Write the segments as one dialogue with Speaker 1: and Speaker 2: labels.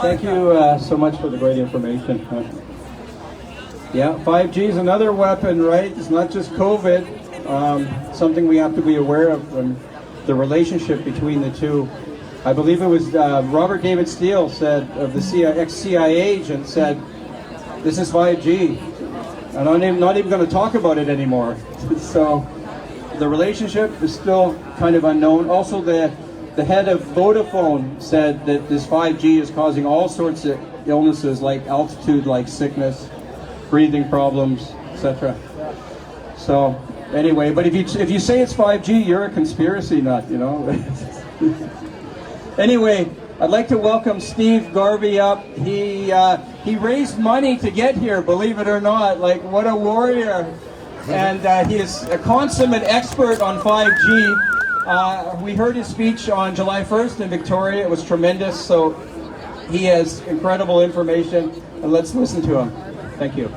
Speaker 1: Thank you so much for the great information. Yeah, 5G is another weapon, right? It's not just COVID. Something we have to be aware of, and the relationship between the two. I believe it was Robert David Steele said, of the ex-CIA agent, said, this is 5G. And I'm not even going to talk about it anymore. So the relationship is still kind of unknown. Also, the head of Vodafone said that this 5G is causing all sorts of illnesses like altitude-like sickness, breathing problems, etc. So anyway, but if you say it's 5G, you're a conspiracy nut, you know. Anyway, I'd like to welcome Steve Garvey up. He raised money to get here, believe it or not. Like, what a warrior. And he is a consummate expert on 5G. We heard his speech on July 1st in Victoria. It was tremendous. So he has incredible information. And let's listen to him. Thank you.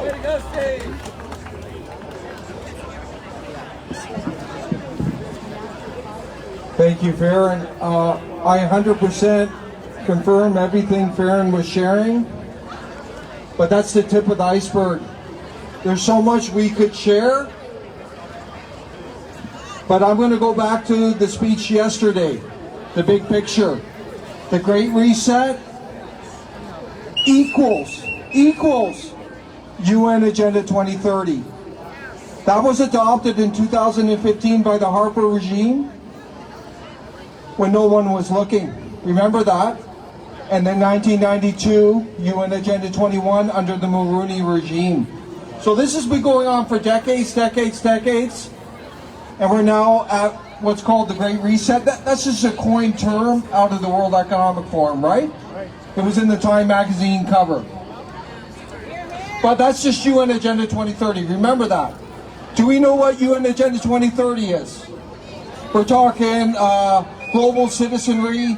Speaker 2: Way to go, Steve.
Speaker 3: Thank you, Farron. I 100% confirm everything Farron was sharing, but that's the tip of the iceberg. There's so much we could share, but I'm going to go back to the speech yesterday, the big picture. The Great Reset equals UN Agenda 2030. That was adopted in 2015 by the Harper regime, when no one was looking. Remember that? And then 1992, UN Agenda 21 under the Mulroney regime. So this has been going on for decades, and we're now at what's called the Great Reset. That's just a coined term out of the World Economic Forum, right? It was in the Time magazine cover. But that's just UN Agenda 2030, remember that. Do we know what UN Agenda 2030 is? We're talking global citizenry,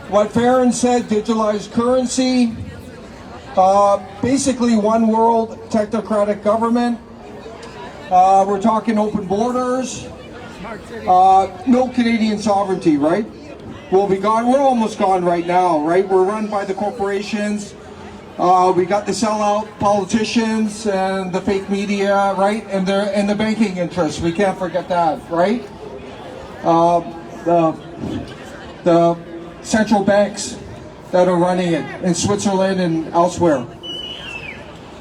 Speaker 3: what Farron said, digitalized currency, basically one world technocratic government. We're talking open borders, no Canadian sovereignty, right? We'll be gone. We're almost gone right now, right? We're run by the corporations. We got the sellout politicians and the fake media, right? And the banking interests. We can't forget that, right? The central banks that are running it in Switzerland and elsewhere.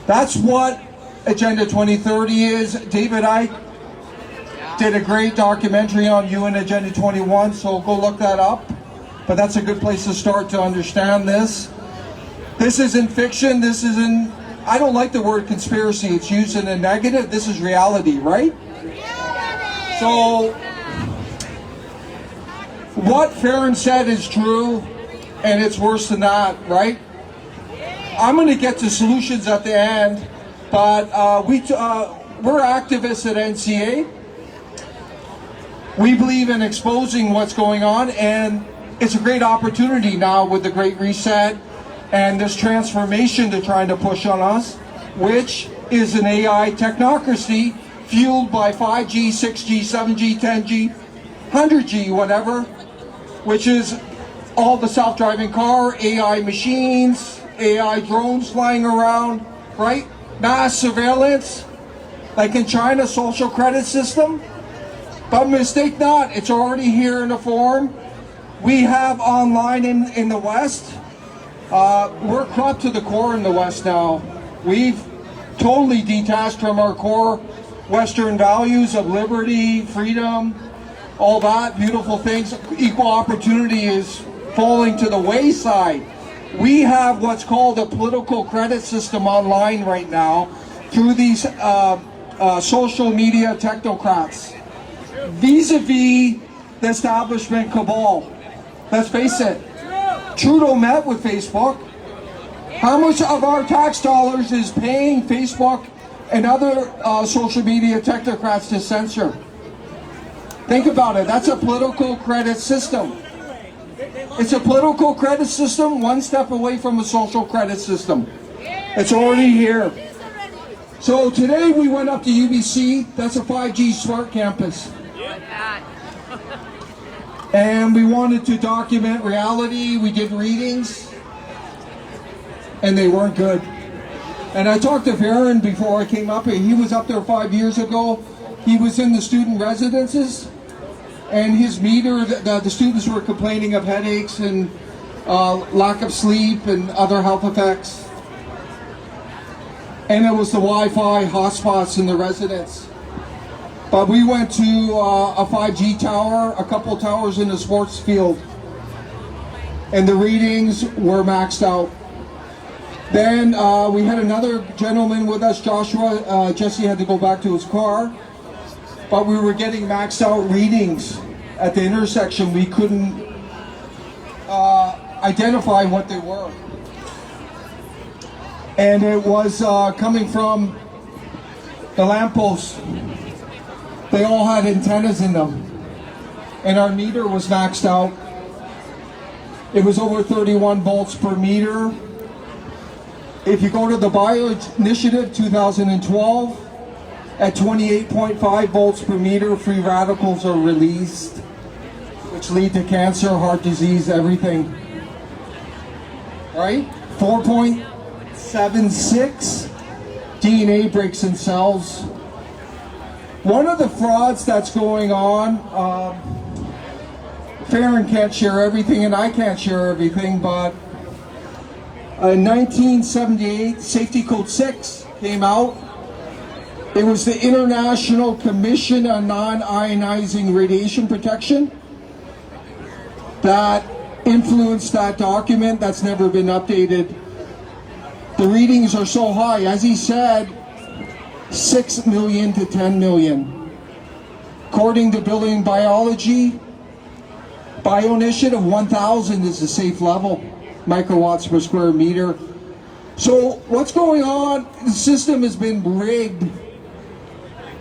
Speaker 3: That's what Agenda 2030 is. David Icke did a great documentary on UN Agenda 21, so go look that up. But that's a good place to start to understand this. This isn't fiction, this isn't, I don't like the word conspiracy, it's used in a negative. This is reality, right? So, what Farron said is true, and it's worse than that, right? I'm going to get to solutions at the end, but we're activists at NCA. We believe in exposing what's going on, and it's a great opportunity now with the Great Reset and this transformation they're trying to push on us, which is an AI technocracy fueled by 5G, 6G, 7G, 10G, 100G, whatever, which is all the self-driving car, AI machines, AI drones flying around, right? Mass surveillance, like in China, social credit system. But mistake not, it's already here in a form. We have online in the West. We're corrupt to the core in the West now. We've totally detached from our core Western values of liberty, freedom, all that, beautiful things. Equal opportunity is falling to the wayside. We have what's called a political credit system online right now through these social media technocrats, vis-a-vis the establishment cabal. Let's face it, Trudeau met with Facebook. How much of our tax dollars is paying Facebook and other social media technocrats to censor? Think about it. That's a political credit system. It's a political credit system, one step away from a social credit system. It's already here. So today we went up to UBC. That's a 5G smart campus. And we wanted to document reality. We did readings, and they weren't good. And I talked to Farron before I came up here. He was up there 5 years ago. He was in the student residences, and his meter, the students were complaining of headaches and lack of sleep and other health effects. And it was the Wi-Fi hotspots in the residence. But we went to a 5G tower, a couple towers in the sports field, and the readings were maxed out. Then we had another gentleman with us, Joshua. Jesse had to go back to his car, but we were getting maxed out readings at the intersection. We couldn't identify what they were. And it was coming from the lampposts. They all had antennas in them, and our meter was maxed out. It was over 31 volts per meter. If you go to the Bio Initiative 2012, at 28.5 volts per meter, free radicals are released, which lead to cancer, heart disease, everything. Right? 4.76 DNA breaks in cells. One of the frauds that's going on, Farron can't share everything and I can't share everything, but in 1978, Safety Code 6 came out. It was the International Commission on Non-Ionizing Radiation Protection that influenced that document. That's never been updated. The readings are so high, as he said, 6 million to 10 million. According to Building Biology, Bio Initiative, 1,000 is the safe level, microwatts per square meter. So what's going on? The system has been rigged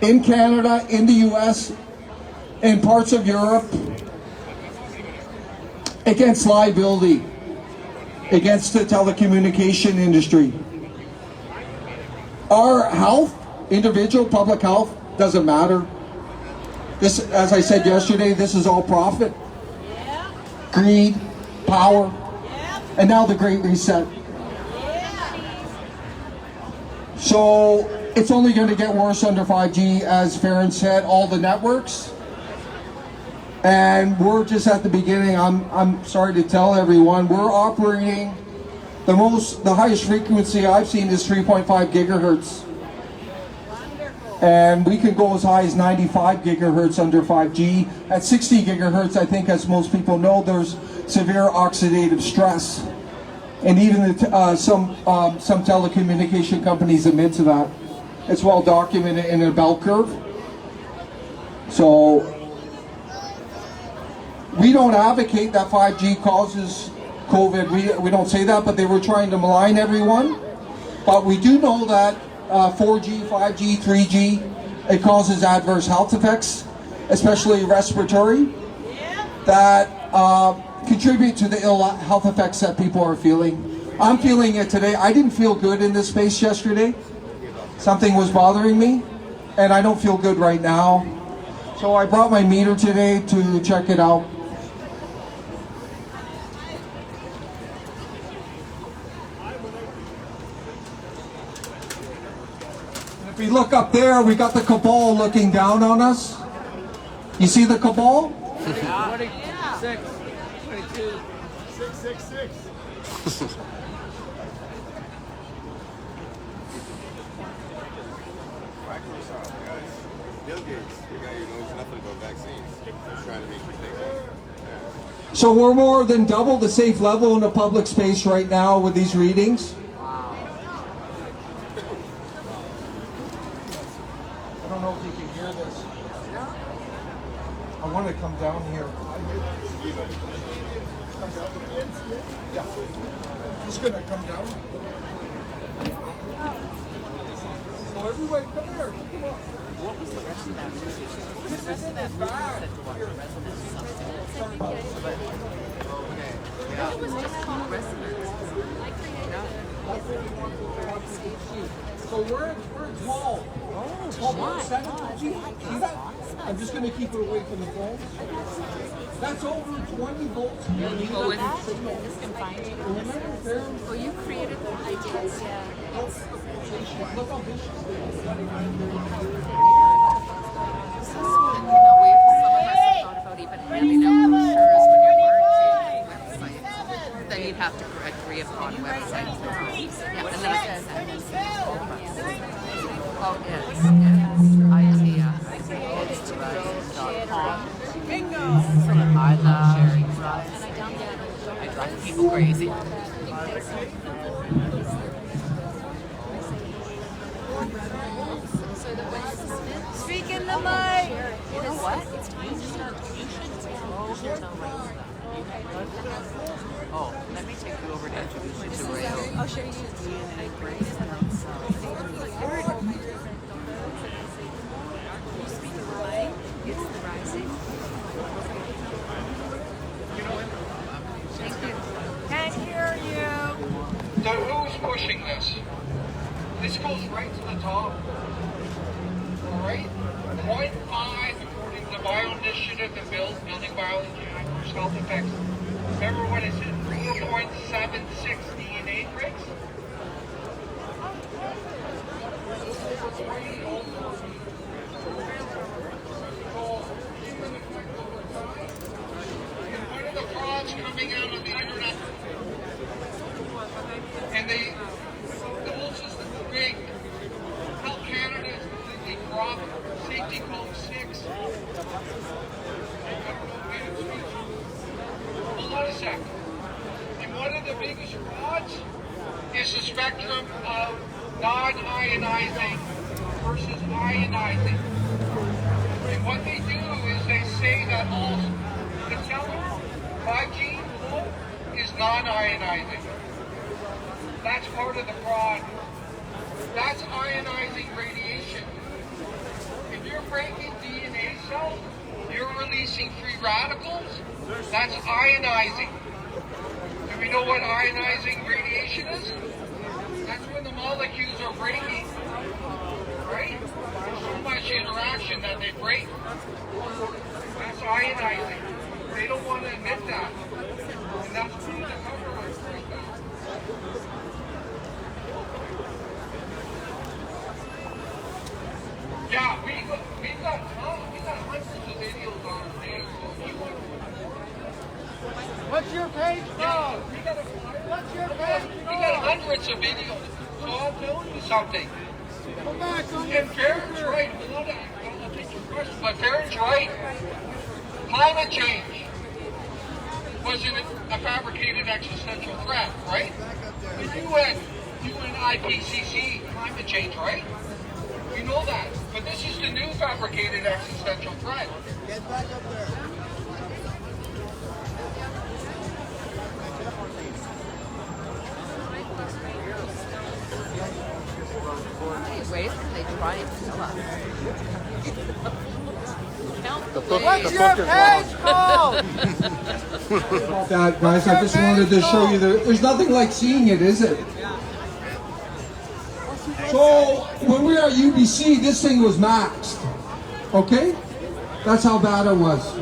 Speaker 3: in Canada, in the US, in parts of Europe, against liability, against the telecommunication industry. Our health, individual public health, doesn't matter. This, as I said yesterday, this is all profit, greed, power, and now the Great Reset. So it's only going to get worse under 5G, as Farron said, all the networks. And we're just at the beginning. I'm sorry to tell everyone, we're operating the highest frequency I've seen is 3.5 gigahertz. And we can go as high as 95 gigahertz under 5G. At 60 gigahertz, I think, as most people know, there's severe oxidative stress. And even some telecommunication companies admit to that. It's well documented in a bell curve. So we don't advocate that 5G causes COVID. We don't say that, but they were trying to malign everyone. But we do know that 4G, 5G, 3G, it causes adverse health effects, especially respiratory, that contribute to the ill health effects that people are feeling. I'm feeling it today. I didn't feel good in this space yesterday. Something was bothering me, and I don't feel good right now. So I brought my meter today to check it out. If we look up there, we got the cabal looking down on us. You see the cabal?
Speaker 2: 26, 22, 666. Bill Gates, the guy who knows nothing about vaccines, is trying to make you think.
Speaker 3: So we're more than double the safe level in the public space right now with these readings. I don't know if you can hear this. I want to come down here. Yeah. Just gonna come down. So everybody come here. Come on. What was the rest of that conversation? This is in that bag. It was just called residence. So we're at 12. Oh, 12. I'm just going to keep it away from the phone. That's over 20 volts.
Speaker 4: Oh, you created the ideas, yeah.
Speaker 3: Look how vicious it is.
Speaker 4: Some of us have thought about even handing out brochures when you're marketing websites. Then you'd have to agree upon websites. Yeah, and then it says oh, yes. IDEA.com. I love sharing stuff. I drive people crazy.
Speaker 5: Speak in the mic.
Speaker 4: You know what? It's time to start. You should tell. Oh, let me take you over to introduce you to Rayo.
Speaker 5: I'll show you.
Speaker 4: DNA breaks
Speaker 5: You speak in the mic. It's the rising. Thank you. Can't hear you.
Speaker 3: So who's pushing this? This goes right to the top. Alright? 0.5 according to the bio initiative that builds building biology and adverse health effects. Remember what I said? 3.76 DNA breaks? What are the frauds coming out of the internet? And the whole system's rigged. Health Canada is completely corrupt. Safety Code 6. Hold on a sec. And one of the biggest frauds is the spectrum of non-ionizing versus ionizing. And what they do is they say that all the teller 5G is non-ionizing. That's part of the fraud. That's ionizing radiation. If you're breaking DNA cells, you're releasing free radicals. That's ionizing. Do we know what ionizing radiation is? That's when the molecules are breaking. Right? There's so much interaction that they break. That's ionizing. They don't want to admit that. And that's through the government. Yeah, we've got hundreds of videos on our page.
Speaker 6: What's your page called? What's your page
Speaker 3: We got hundreds of videos. So I'll tell you something.
Speaker 6: Come back on
Speaker 3: And Farron's right. I'll take your question. But Farron's right. Climate change wasn't a fabricated existential threat, right? The UN IPCC climate change, right? We know that. But this is the new fabricated existential threat.
Speaker 2: Get back up there.
Speaker 4: Ways can they try and kill us? Count the
Speaker 6: What's your page called?
Speaker 3: That, guys, I just wanted to show you there's nothing like seeing it, is it? So when we were at UBC, this thing was maxed. Okay? That's how bad it was.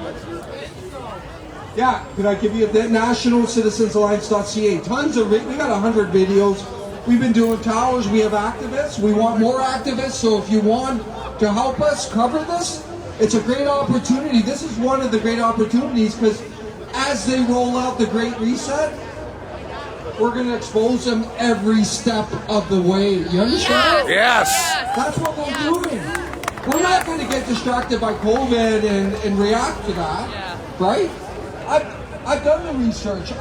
Speaker 3: Yeah, could I give you the nationalcitizensalliance.ca? Tons of we got 100 videos. We've been doing towers. We have activists. We want more activists. So if you want to help us cover this, it's a great opportunity. This is one of the great opportunities because as they roll out the Great Reset, we're going to expose them every step of the way. You understand?
Speaker 7: Yes.
Speaker 3: That's what we're doing. We're not going to get distracted by COVID and react to that, right? I've done the research.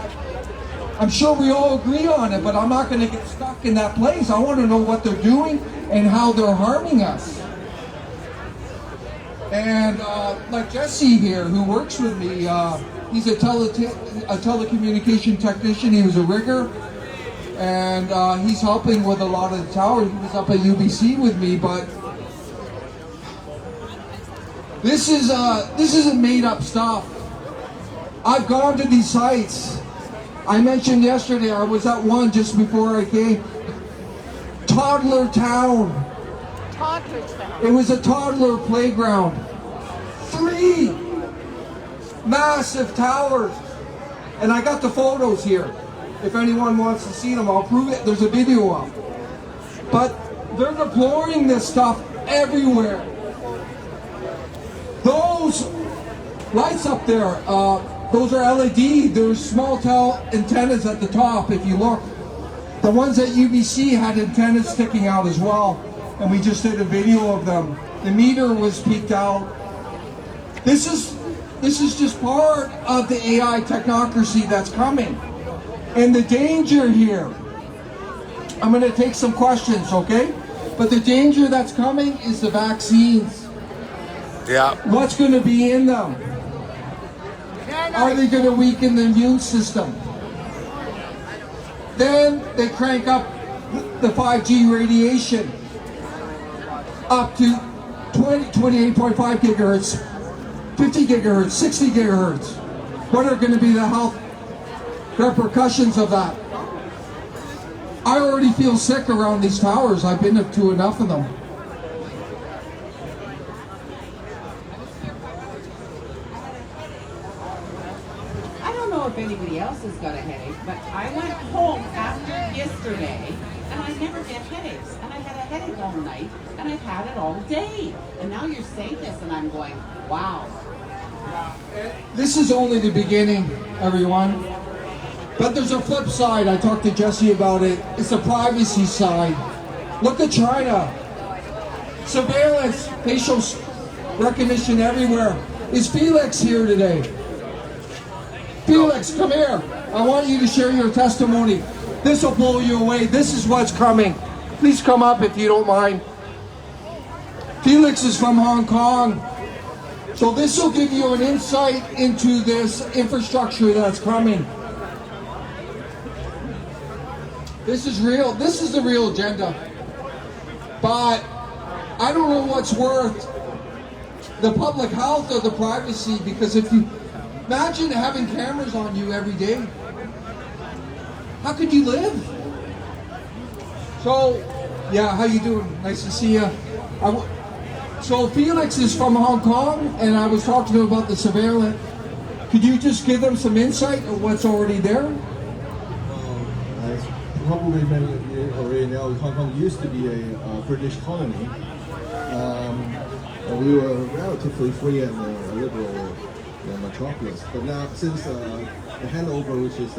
Speaker 3: I'm sure we all agree on it, but I'm not going to get stuck in that place. I want to know what they're doing and how they're harming us. And like Jesse here, who works with me, he's a telecommunication technician. He was a rigger, and he's helping with a lot of the towers. He was up at UBC with me, but this isn't made up stuff. I've gone to these sites. I mentioned yesterday I was at one just before I came. Toddler town.
Speaker 5: Toddler town.
Speaker 3: It was a toddler playground. massive towers. And I got the photos here. If anyone wants to see them, I'll prove it. There's a video of it. But they're deploying this stuff everywhere. Those lights up there, those are LED. There's small antennas at the top if you look. The ones at UBC had antennas sticking out as well. And we just did a video of them. The meter was peaked out. This is just part of the AI technocracy that's coming. And the danger here, I'm going to take some questions, okay? But the danger that's coming is the vaccines.
Speaker 2: Yeah.
Speaker 3: What's going to be in them? Are they going to weaken the immune system? Then they crank up the 5G radiation up to 28.5 gigahertz, 50 gigahertz, 60 gigahertz. What are going to be the health repercussions of that? I already feel sick around these towers. I've been up to enough of them.
Speaker 7: I don't know if anybody else has got a headache, but I went home after yesterday and I never get headaches. And I had a headache all night and I've had it all day. And now you're saying this and I'm going, wow.
Speaker 3: This is only the beginning, everyone. But there's a flip side. I talked to Jesse about it. It's the privacy side. Look at China. Surveillance, facial recognition everywhere. Is Felix here today? Felix, come here. I want you to share your testimony. This will blow you away. This is what's coming. Please come up if you don't mind. Felix is from Hong Kong. So this will give you an insight into this infrastructure that's coming. This is real. This is the real agenda. But I don't know what's worth the public health or the privacy, because if you imagine having cameras on you every day, how could you live? So, yeah, how you doing? Nice to see you. So Felix is from Hong Kong, and I was talking to him about the surveillance. Could you just give them some insight of what's already there?
Speaker 8: As probably many of you already know, Hong Kong used to be a British colony. We were relatively free and a liberal metropolis. But now, since the handover, which is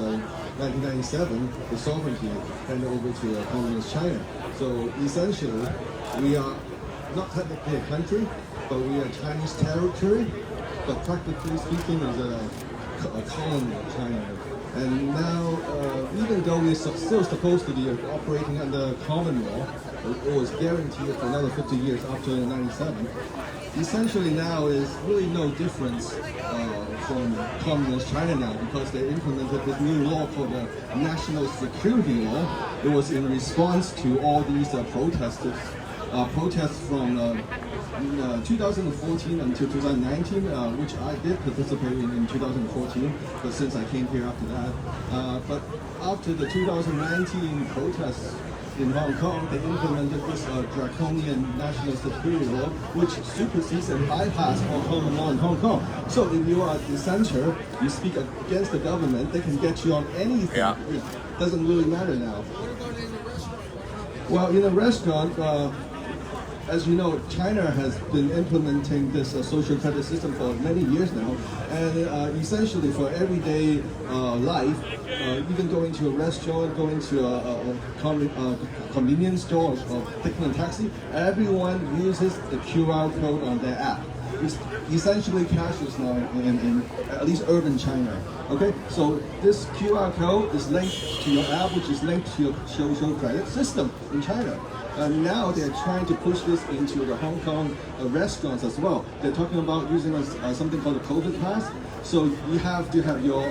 Speaker 8: 1997, the sovereignty handed over to communist China. So essentially, we are not technically a country, but we are Chinese territory. But practically speaking, is a colony of China. And now, even though we're still supposed to be operating under common law, it was guaranteed for another 50 years after 97. Essentially now is really no difference from communist China now, because they implemented this new law called the National Security Law. It was in response to all these protests from 2014 until 2019, which I did participate in 2014, but since I came here after that. But after the 2019 protests in Hong Kong, they implemented this draconian national security law, which supersedes and bypasses all common law in Hong Kong. So if you are a dissenter, you speak against the government, they can get you on anything.
Speaker 2: Yeah.
Speaker 8: It doesn't really matter now. Well, in a restaurant, as you know, China has been implementing this social credit system for many years now, and essentially for everyday life, even going to a restaurant, going to a convenience store, or taking a taxi, everyone uses the QR code on their app. It's essentially cashless now in at least urban China. Okay, so this QR code is linked to your app, which is linked to your social credit system in China. And now they're trying to push this into the Hong Kong restaurants as well. They're talking about using something called a COVID pass. So you have to have your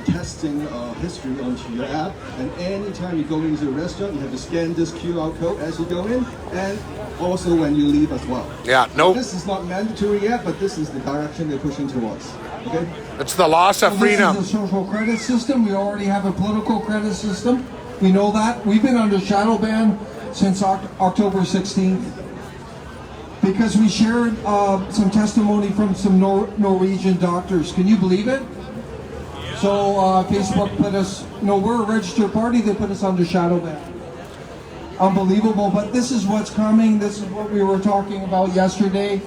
Speaker 8: testing history onto your app, and anytime you go into a restaurant, you have to scan this QR code as you go in, and also when you leave as well.
Speaker 2: Yeah, no.
Speaker 8: This is not mandatory yet, but this is the direction they're pushing towards. Okay.
Speaker 2: It's the loss of freedom.
Speaker 3: This is a social credit system. We already have a political credit system. We know that. We've been under shadow ban since October 16th. because we shared some testimony from some Norwegian doctors. Can you believe it? So Facebook put us, we're a registered party, they put us under shadow ban. Unbelievable, but this is what's coming. This is what we were talking about yesterday.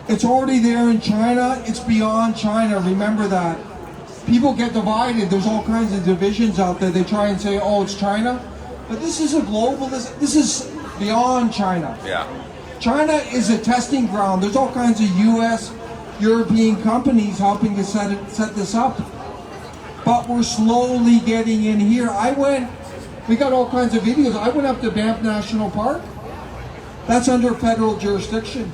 Speaker 3: It's already there in China. It's beyond China. Remember that. People get divided. There's all kinds of divisions out there. They try and say, oh, it's China. But this is a global, this is beyond China.
Speaker 2: Yeah.
Speaker 3: China is a testing ground. There's all kinds of US, European companies helping to set this up. But we're slowly getting in here. We got all kinds of videos. I went up to Banff National Park. That's under federal jurisdiction.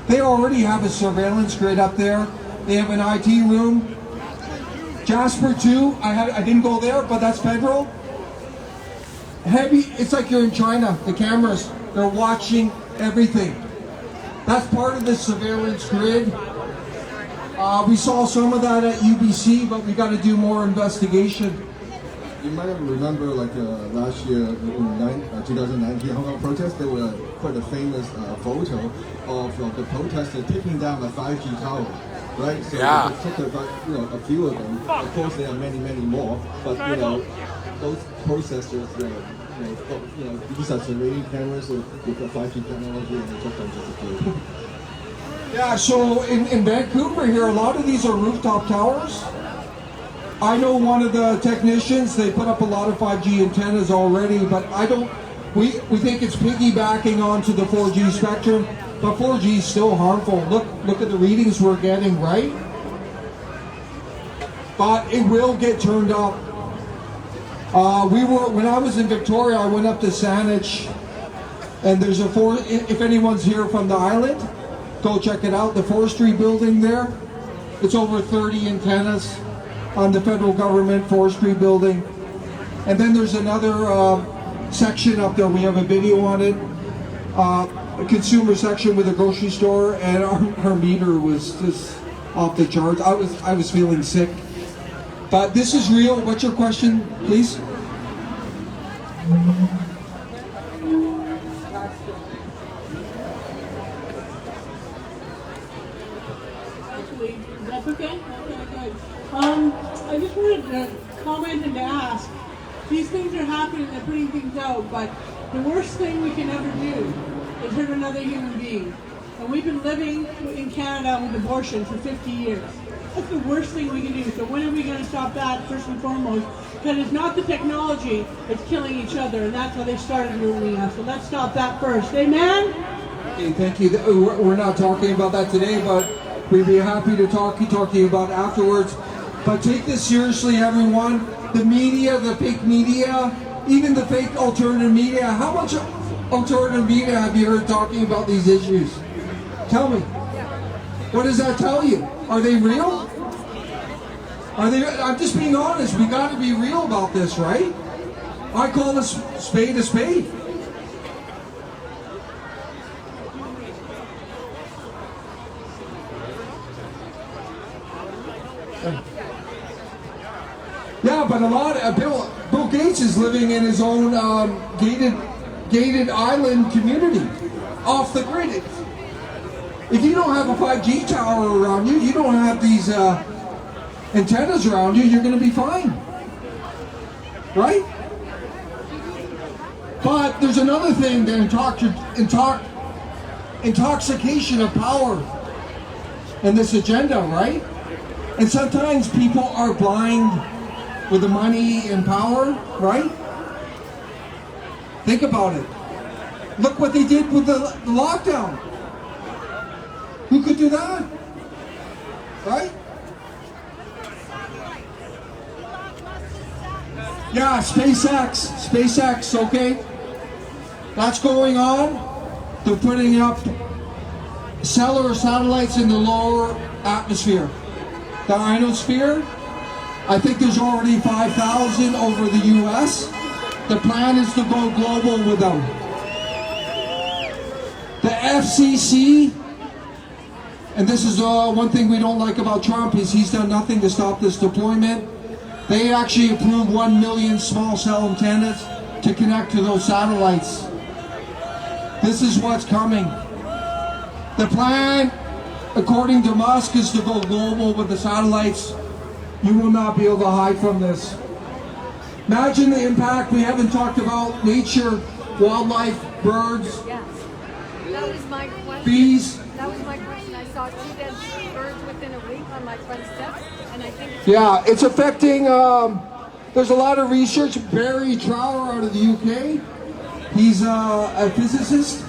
Speaker 3: They already have a surveillance grid up there. They have an IT room. Jasper too, I didn't go there, but that's federal. Heavy, it's like you're in China. The cameras, they're watching everything. That's part of the surveillance grid. We saw some of that at UBC, but we got to do more investigation.
Speaker 8: You might remember, like last year in 2019 Hong Kong protest, there were quite a famous photo of the protesters taking down a 5G tower, right? So
Speaker 2: yeah.
Speaker 8: They took a few of them. Of course, there are many, many more. But those protesters, these are surveillance cameras with the 5G technology, and they took them just a few.
Speaker 3: Yeah. So in Vancouver here, a lot of these are rooftop towers. I know one of the technicians, they put up a lot of 5G antennas already, but we think it's piggybacking onto the 4G spectrum, but 4G is still harmful. Look at the readings we're getting, right? But it will get turned up. When I was in Victoria, I went up to Saanich, and there's if anyone's here from the island, go check it out, the forestry building there. It's over 30 antennas on the federal government forestry building. And then there's another section up there, we have a video on it, a consumer section with a grocery store, and our meter was just off the charts. I was feeling sick. But this is real. What's your question, please?
Speaker 6: That's okay? Okay, good. I just wanted to comment and to ask, these things are happening, they're putting things out, but the worst thing we can ever do is hurt another human being. And we've been living in Canada with abortion for 50 years. That's the worst thing we can do. So when are we going to stop that, first and foremost? Because it's not the technology, it's killing each other, and that's how they started ruining us. So let's stop that first. Amen?
Speaker 3: Okay, thank you. We're not talking about that today, but we'd be happy to talk to you about it afterwards. But take this seriously, everyone. The media, the fake media, even the fake alternative media. How much alternative media have you heard talking about these issues? Tell me. What does that tell you? Are they real? I'm just being honest. We got to be real about this, right? I call a spade a spade. Yeah, but a lot of Bill Gates is living in his own gated island community, off the grid. If you don't have a 5G tower around you, you don't have these antennas around you, you're going to be fine, right? But there's another thing, the intoxication of power and this agenda, right? And sometimes people are blind with the money and power, right? Think about it. Look what they did with the lockdown. Who could do that? Right? Yeah, SpaceX, okay? That's going on. They're putting up cellular satellites in the lower atmosphere. The ionosphere, I think there's already 5,000 over the US. The plan is to go global with them. The FCC, and this is one thing we don't like about Trump, is he's done nothing to stop this deployment. They actually approved 1 million small cell antennas to connect to those satellites. this is what's coming. The plan, according to Musk, is to go global with the satellites. You will not be able to hide from this. Imagine the impact. We haven't talked about nature, wildlife, birds,
Speaker 5: Yeah. That was my question.
Speaker 3: bees.
Speaker 5: That was my question. I saw 2 dead birds within a week on my front steps, and I think
Speaker 3: Yeah, it's affecting, there's a lot of research. Barry Trower out of the UK, he's a physicist,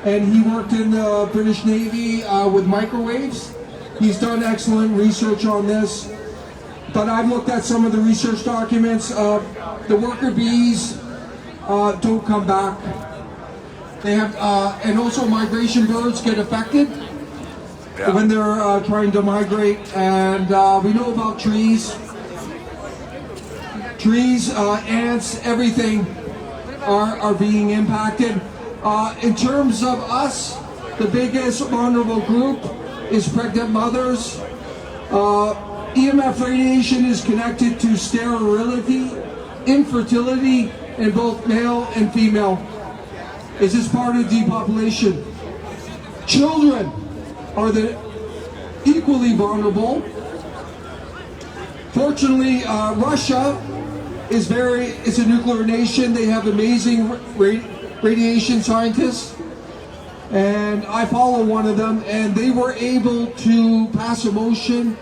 Speaker 3: and he worked in the British Navy with microwaves. He's done excellent research on this. But I've looked at some of the research documents. The worker bees don't come back. They have, and also migration birds get affected when they're trying to migrate. And we know about trees. Trees, ants, everything are being impacted. In terms of us, the biggest vulnerable group is pregnant mothers. EMF radiation is connected to sterility, infertility in both male and female. Is this part of depopulation? Children are the equally vulnerable. Fortunately, Russia is a nuclear nation. They have amazing radiation scientists, and I follow one of them, and they were able to pass a motion.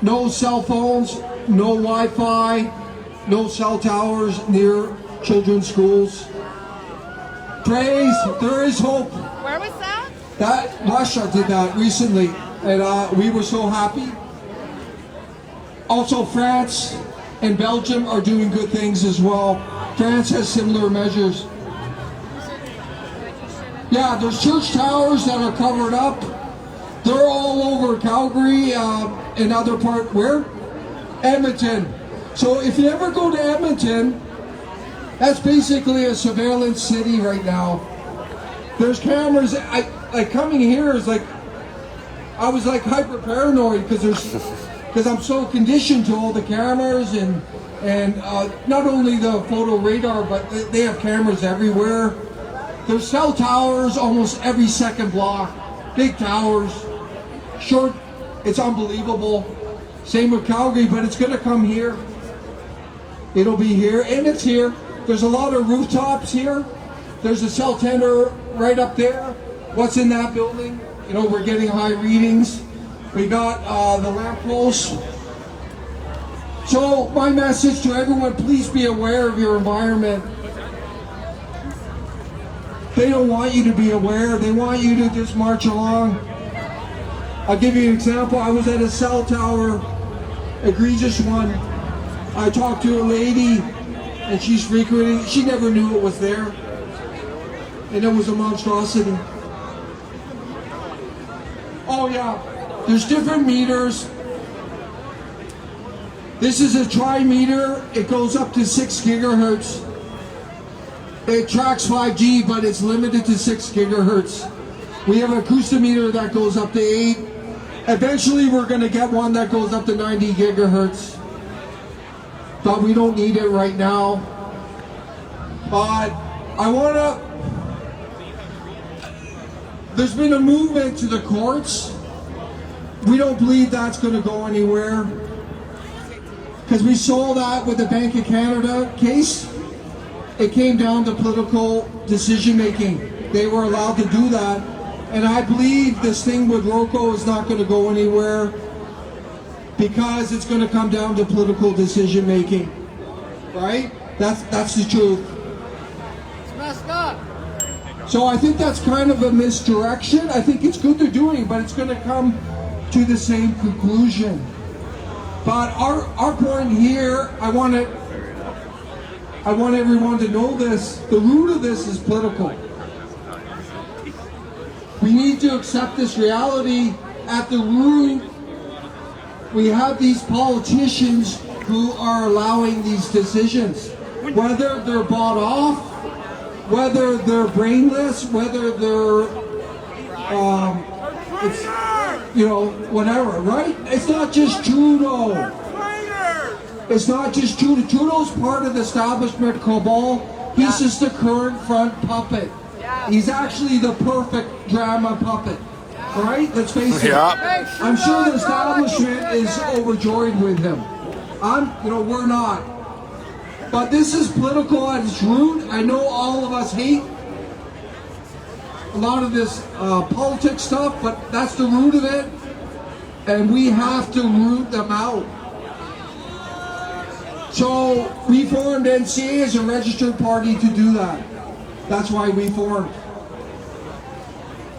Speaker 3: No cell phones, no Wi-Fi, no cell towers near children's schools. Praise, there is hope.
Speaker 5: where was that?
Speaker 3: That Russia did that recently, and we were so happy. Also, France and Belgium are doing good things as well. France has similar measures. Yeah, there's church towers that are covered up. They're all over Calgary and other part, where? Edmonton. So if you ever go to Edmonton, that's basically a surveillance city right now. There's cameras. Like coming here is like, I was like hyper paranoid because I'm so conditioned to all the cameras and not only the photo radar, but they have cameras everywhere. There's cell towers almost every second block. Big towers. Short, it's unbelievable. Same with Calgary, but it's going to come here. It'll be here, and it's here. There's a lot of rooftops here. There's a cell tower right up there. What's in that building? You know, we're getting high readings. We got the lampposts. So my message to everyone, please be aware of your environment. They don't want you to be aware. They want you to just march along. I'll give you an example. I was at a cell tower, egregious one. I talked to a lady, and she's frequenting. She never knew it was there, and it was a monstrosity. Oh yeah, there's different meters. This is a tri-meter. It goes up to 6 gigahertz. It tracks 5G, but it's limited to 6 gigahertz. We have an acoustimeter that goes up to 8. Eventually, we're going to get one that goes up to 90 gigahertz. But we don't need it right now. But I want to... There's been a movement to the courts. We don't believe that's going to go anywhere. Because we saw that with the Bank of Canada case. It came down to political decision making. They were allowed to do that. And I believe this thing with ROCO is not going to go anywhere because it's going to come down to political decision making. Right? That's the truth.
Speaker 5: It's messed up.
Speaker 3: So I think that's kind of a misdirection. I think it's good they're doing, but it's going to come to the same conclusion. But our point here, I want everyone to know this. The root of this is political. We need to accept this reality. At the root, we have these politicians who are allowing these decisions. Whether they're bought off, whether they're brainless, whether they're, it's, you know, whatever, right? It's not just Trudeau. It's not just Trudeau. Trudeau's part of the establishment cabal. He's just the current front puppet. He's actually the perfect drama puppet. All right, let's face it.
Speaker 2: Yeah.
Speaker 3: I'm sure the establishment is overjoyed with him. We're not. But this is political at its root. I know all of us hate a lot of this politics stuff, but that's the root of it. And we have to root them out. So we formed NCA as a registered party to do that. That's why we formed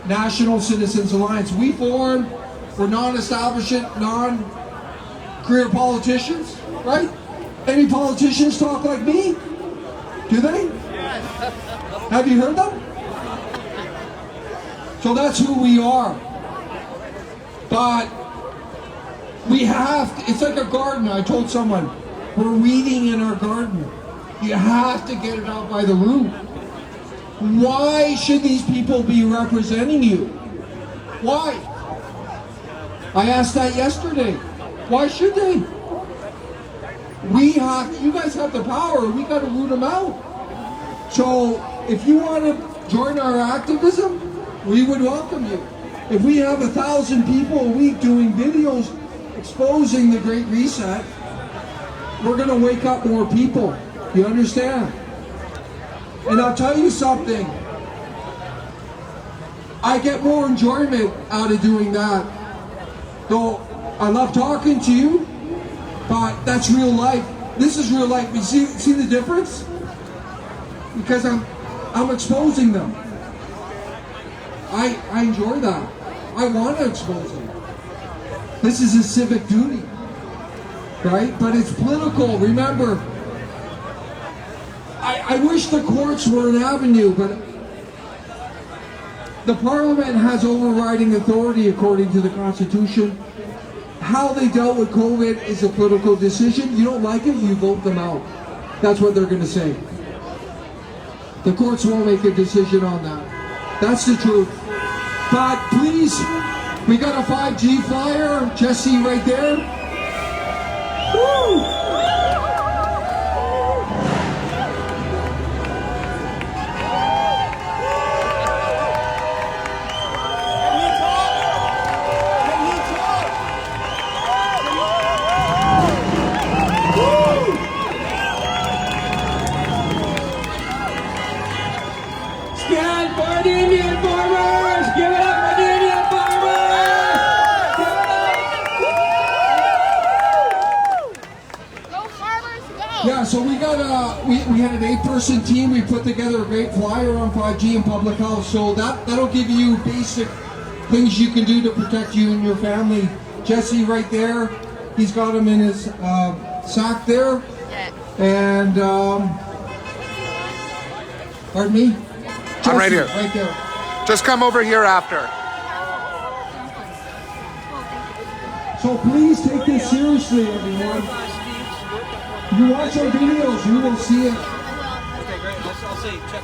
Speaker 3: National Citizens Alliance. We formed for non-establishment, non-career politicians, right? Any politicians talk like me? Do they? Have you heard them? So that's who we are. But we have to, it's like a garden. I told someone, we're weeding in our garden. You have to get it out by the root. Why should these people be representing you? Why? I asked that yesterday. Why should they? You guys have the power. We got to root them out. So if you want to join our activism, we would welcome you. If we have 1,000 people a week doing videos exposing the Great Reset, we're going to wake up more people. You understand? And I'll tell you something. I get more enjoyment out of doing that. Though I love talking to you, but that's real life. This is real life. You see the difference? Because I'm exposing them. I enjoy that. I want to expose them. This is a civic duty, right? But it's political. Remember, I wish the courts were an avenue, but the Parliament has overriding authority according to the Constitution. How they dealt with COVID is a political decision. You don't like it, you vote them out. That's what they're going to say. The courts won't make a decision on that. That's the truth. But please, we got a 5G flyer. Jesse right there. Woo!
Speaker 1: Stand for the Indian farmers! Give it up for the Indian farmers!
Speaker 4: Go farmers, go!
Speaker 3: Yeah, so we got we had an 8-person team. We put together a great flyer on 5G and public health. So that'll give you basic things you can do to protect you and your family. Jesse right there, he's got them in his sack there.
Speaker 4: Yeah.
Speaker 3: And pardon me? Jesse,
Speaker 9: I'm right here.
Speaker 3: Right there.
Speaker 9: Just come over here after.
Speaker 3: So please take this seriously, everyone. You watch our videos, you will see it.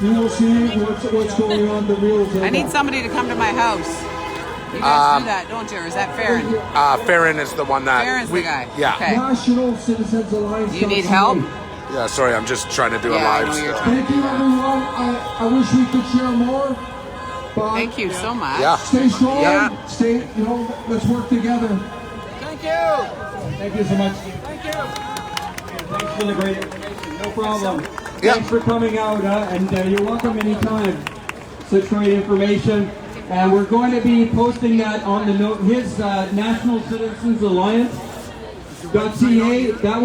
Speaker 3: You will see what's going on, the real
Speaker 10: I need somebody to come to my house. You guys do that, don't you? Or is that Farron?
Speaker 9: Farron is the one that...
Speaker 10: Farron's the guy.
Speaker 9: Yeah.
Speaker 10: Okay.
Speaker 3: National Citizens Alliance.
Speaker 10: You need help?
Speaker 9: Yeah, sorry, I'm just trying to do a
Speaker 10: Yeah, I
Speaker 9: live
Speaker 10: know you're
Speaker 9: stuff.
Speaker 3: Thank you, everyone. I wish we could share more. But
Speaker 10: Thank you so much.
Speaker 9: Yeah.
Speaker 3: stay strong.
Speaker 10: Yeah.
Speaker 3: Stay, let's work together.
Speaker 1: Thank you so much. Thank you. Thanks for the great information. No problem.
Speaker 9: Yeah.
Speaker 1: Thanks for coming out, and you're welcome anytime. Such great information. And we're going to be posting that on his National Citizens Alliance.ca. That